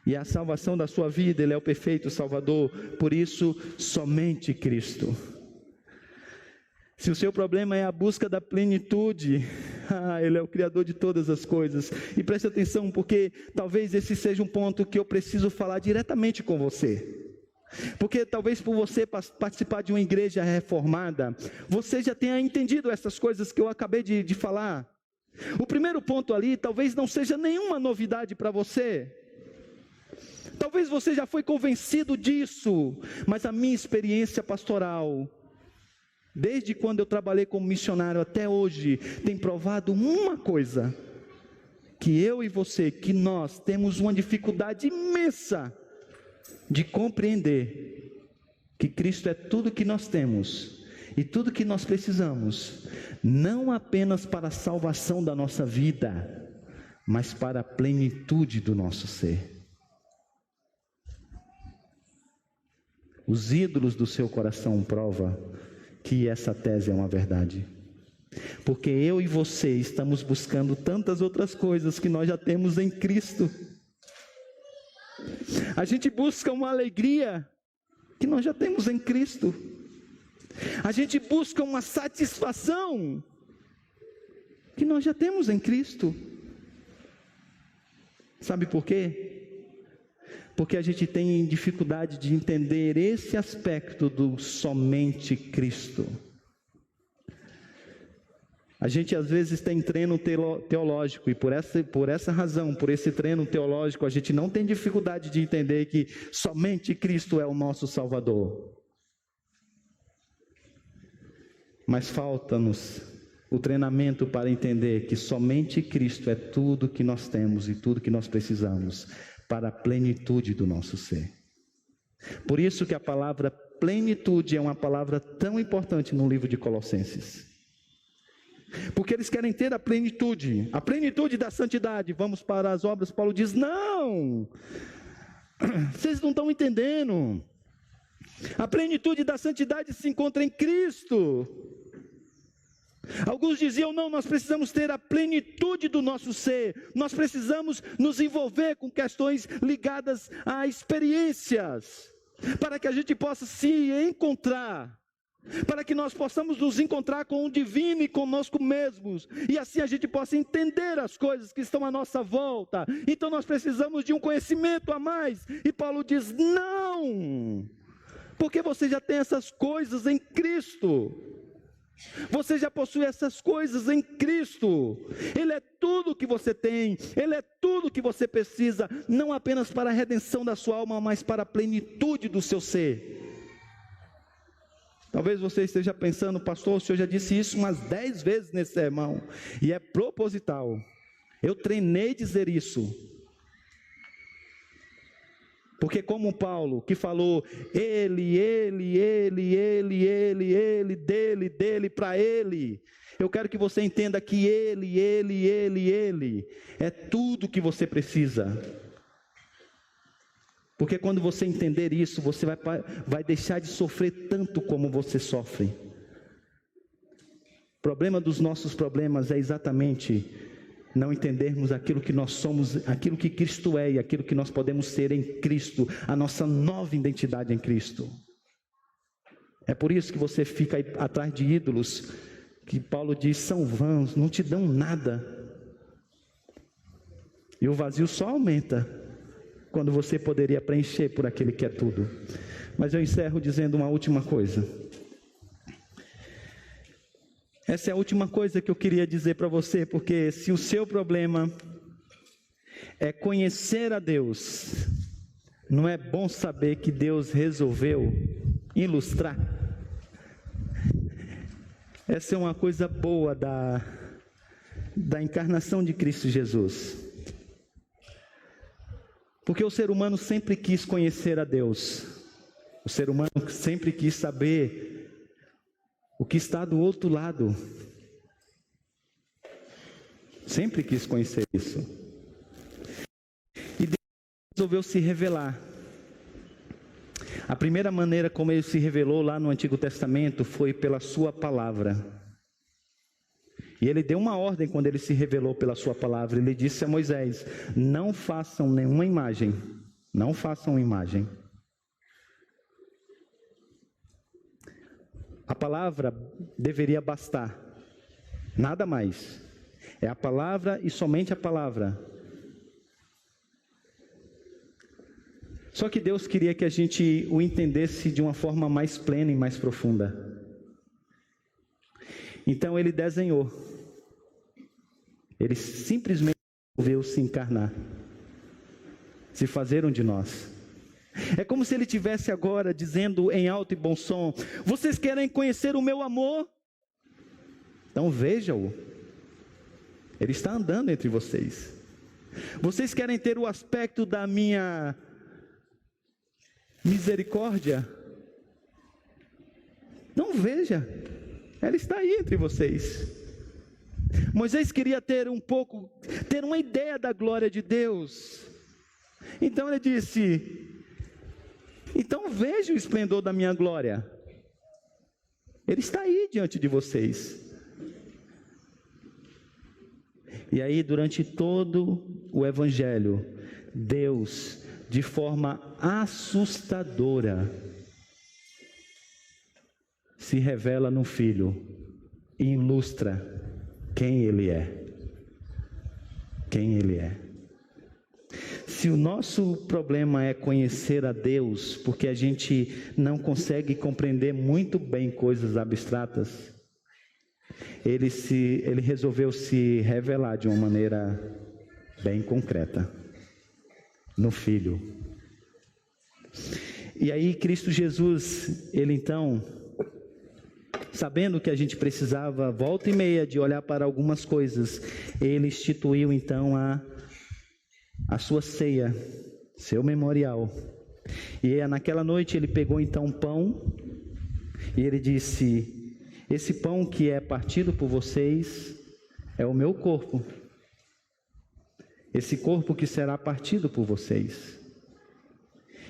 e a salvação da sua vida, Ele é o perfeito Salvador, por isso somente Cristo. Se o seu problema é a busca da plenitude, Ele é o Criador de todas as coisas. E preste atenção, porque talvez esse seja um ponto que eu preciso falar diretamente com você. Porque talvez por você participar de uma igreja reformada, você já tenha entendido essas coisas que eu acabei de falar. O primeiro ponto ali talvez não seja nenhuma novidade para você. Talvez você já foi convencido disso, mas a minha experiência pastoral, desde quando eu trabalhei como missionário até hoje, tem provado uma coisa, que eu e você, que nós temos uma dificuldade imensa de compreender que Cristo é tudo que nós temos e tudo que nós precisamos, não apenas para a salvação da nossa vida, mas para a plenitude do nosso ser. Os ídolos do seu coração provam que essa tese é uma verdade. Porque eu e você estamos buscando tantas outras coisas que nós já temos em Cristo. A gente busca uma alegria que nós já temos em Cristo. A gente busca uma satisfação que nós já temos em Cristo. Sabe por quê? Porque a gente tem dificuldade de entender esse aspecto do somente Cristo. A gente às vezes tem treino teológico, e por essa razão, por esse treino teológico, a gente não tem dificuldade de entender que somente Cristo é o nosso Salvador. Mas falta-nos o treinamento para entender que somente Cristo é tudo que nós temos e tudo que nós precisamos para a plenitude do nosso ser. Por isso que a palavra plenitude é uma palavra tão importante no livro de Colossenses. Porque eles querem ter a plenitude da santidade. Vamos para as obras. Paulo diz, não, vocês não estão entendendo. A plenitude da santidade se encontra em Cristo. Alguns diziam, não, nós precisamos ter a plenitude do nosso ser, nós precisamos nos envolver com questões ligadas a experiências, para que a gente possa se encontrar, para que nós possamos nos encontrar com o divino e conosco mesmos, e assim a gente possa entender as coisas que estão à nossa volta. Então nós precisamos de um conhecimento a mais, e Paulo diz, não, porque você já tem essas coisas em Cristo. Você já possui essas coisas em Cristo. Ele é tudo que você tem, Ele é tudo que você precisa, não apenas para a redenção da sua alma, mas para a plenitude do seu ser. Talvez você esteja pensando, pastor, o senhor já disse isso umas 10 vezes nesse sermão, e é proposital. Eu treinei dizer isso. Porque como Paulo, que falou, ele, dele, para ele. Eu quero que você entenda que ele é tudo que você precisa. Porque quando você entender isso, você vai deixar de sofrer tanto como você sofre. O problema dos nossos problemas é exatamente não entendermos aquilo que nós somos, aquilo que Cristo é e aquilo que nós podemos ser em Cristo, a nossa nova identidade em Cristo. É por isso que você fica atrás de ídolos, que Paulo diz, são vãos, não te dão nada. E o vazio só aumenta quando você poderia preencher por aquele que é tudo. Mas eu encerro dizendo uma última coisa. Essa é a última coisa que eu queria dizer para você, porque se o seu problema é conhecer a Deus, não é bom saber que Deus resolveu ilustrar? Essa é uma coisa boa da encarnação de Cristo Jesus. Porque o ser humano sempre quis conhecer a Deus. O ser humano sempre quis saber o que está do outro lado. Sempre quis conhecer isso. E Deus resolveu se revelar. A primeira maneira como ele se revelou lá no Antigo Testamento foi pela sua palavra. E ele deu uma ordem quando ele se revelou pela sua palavra. Ele disse a Moisés, não façam nenhuma imagem. Não façam imagem. A palavra deveria bastar. Nada mais. É a palavra e somente a palavra. Só que Deus queria que a gente o entendesse de uma forma mais plena e mais profunda. Então ele desenhou. Ele simplesmente resolveu se encarnar. Se fazer um de nós. É como se ele estivesse agora dizendo em alto e bom som, vocês querem conhecer o meu amor? Então veja-o. Ele está andando entre vocês. Vocês querem ter o aspecto da minha misericórdia? Não veja. Ela está aí entre vocês. Moisés queria ter uma ideia da glória de Deus. Então ele disse, então veja o esplendor da minha glória. Ele está aí diante de vocês. E aí, durante todo o Evangelho, Deus, de forma assustadora, se revela no Filho e ilustra quem Ele é. Quem Ele é. Se o nosso problema é conhecer a Deus, porque a gente não consegue compreender muito bem coisas abstratas, Ele resolveu se revelar de uma maneira bem concreta, no Filho. E aí Cristo Jesus, Ele então, sabendo que a gente precisava, volta e meia, de olhar para algumas coisas, Ele instituiu então a sua ceia, seu memorial. E naquela noite Ele pegou então um pão, e Ele disse, esse pão que é partido por vocês é o meu corpo. Esse corpo que será partido por vocês.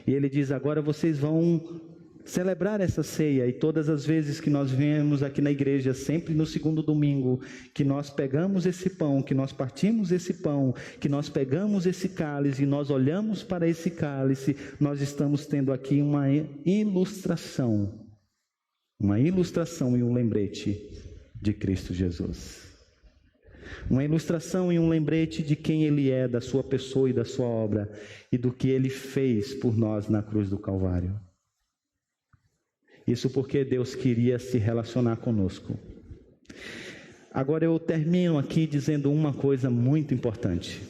E Ele diz, agora vocês vão celebrar essa ceia. E todas as vezes que nós viemos aqui na igreja, sempre no segundo domingo, que nós pegamos esse pão, que nós partimos esse pão, que nós pegamos esse cálice e nós olhamos para esse cálice, nós estamos tendo aqui uma ilustração e um lembrete de Cristo Jesus. Uma ilustração e um lembrete de quem Ele é, da sua pessoa e da sua obra, e do que Ele fez por nós na cruz do Calvário. Isso porque Deus queria se relacionar conosco. Agora eu termino aqui dizendo uma coisa muito importante.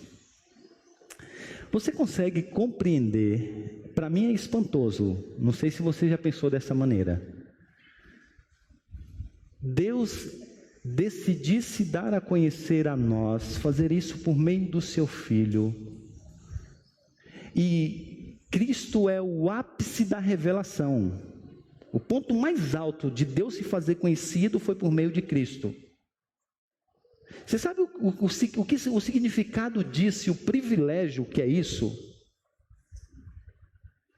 Você consegue compreender, para mim é espantoso, não sei se você já pensou dessa maneira, Deus decidisse dar a conhecer a nós, fazer isso por meio do seu Filho, e Cristo é o ápice da revelação. O ponto mais alto de Deus se fazer conhecido foi por meio de Cristo. Você sabe o significado disso, o privilégio que é isso?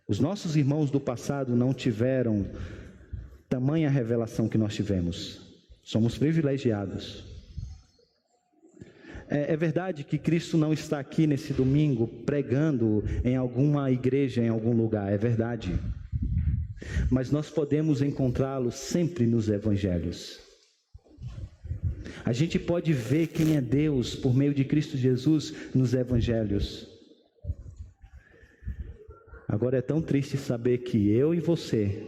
Os nossos irmãos do passado não tiveram tamanha revelação que nós tivemos. Somos privilegiados. É verdade que Cristo não está aqui nesse domingo pregando em alguma igreja, em algum lugar. É verdade. mas nós podemos encontrá-lo sempre nos evangelhos. A gente pode ver quem é Deus por meio de Cristo Jesus nos evangelhos. Agora é tão triste saber que eu e você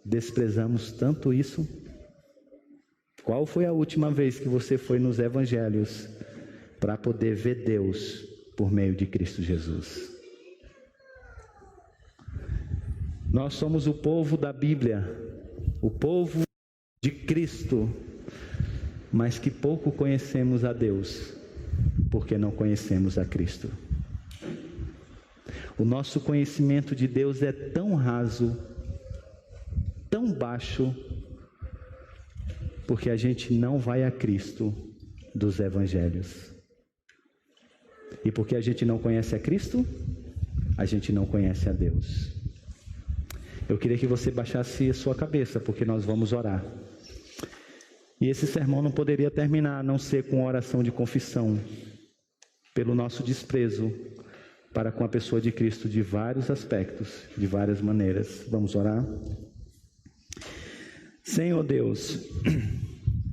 desprezamos tanto isso. Qual foi a última vez que você foi nos evangelhos para poder ver Deus por meio de Cristo Jesus? Nós somos o povo da Bíblia, o povo de Cristo, mas que pouco conhecemos a Deus, porque não conhecemos a Cristo. O nosso conhecimento de Deus é tão raso, tão baixo, porque a gente não vai a Cristo dos evangelhos. E porque a gente não conhece a Cristo, a gente não conhece a Deus. Eu queria que você baixasse a sua cabeça, porque nós vamos orar. E esse sermão não poderia terminar a não ser com oração de confissão, pelo nosso desprezo para com a pessoa de Cristo de vários aspectos, de várias maneiras. Vamos orar? Senhor Deus,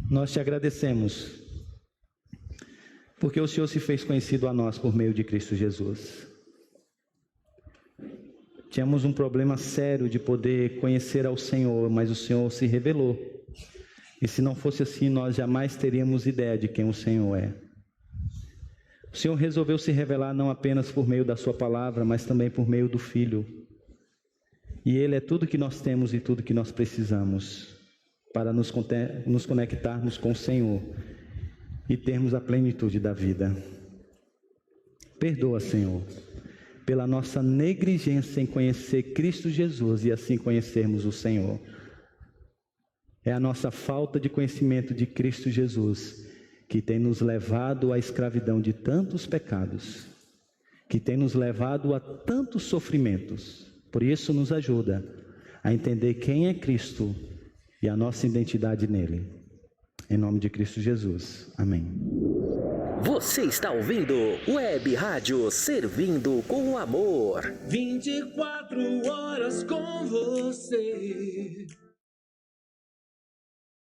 nós te agradecemos, porque o Senhor se fez conhecido a nós por meio de Cristo Jesus. Tínhamos um problema sério de poder conhecer ao Senhor, mas o Senhor se revelou. E se não fosse assim, nós jamais teríamos ideia de quem o Senhor é. O Senhor resolveu se revelar não apenas por meio da sua palavra, mas também por meio do Filho. E Ele é tudo que nós temos e tudo que nós precisamos para nos conectarmos com o Senhor e termos a plenitude da vida. Perdoa, Senhor, pela nossa negligência em conhecer Cristo Jesus e assim conhecermos o Senhor. É a nossa falta de conhecimento de Cristo Jesus que tem nos levado à escravidão de tantos pecados, que tem nos levado a tantos sofrimentos. Por isso nos ajuda a entender quem é Cristo e a nossa identidade nele. Em nome de Cristo Jesus. Amém. Você está ouvindo Web Rádio Servindo com Amor. 24 horas com você.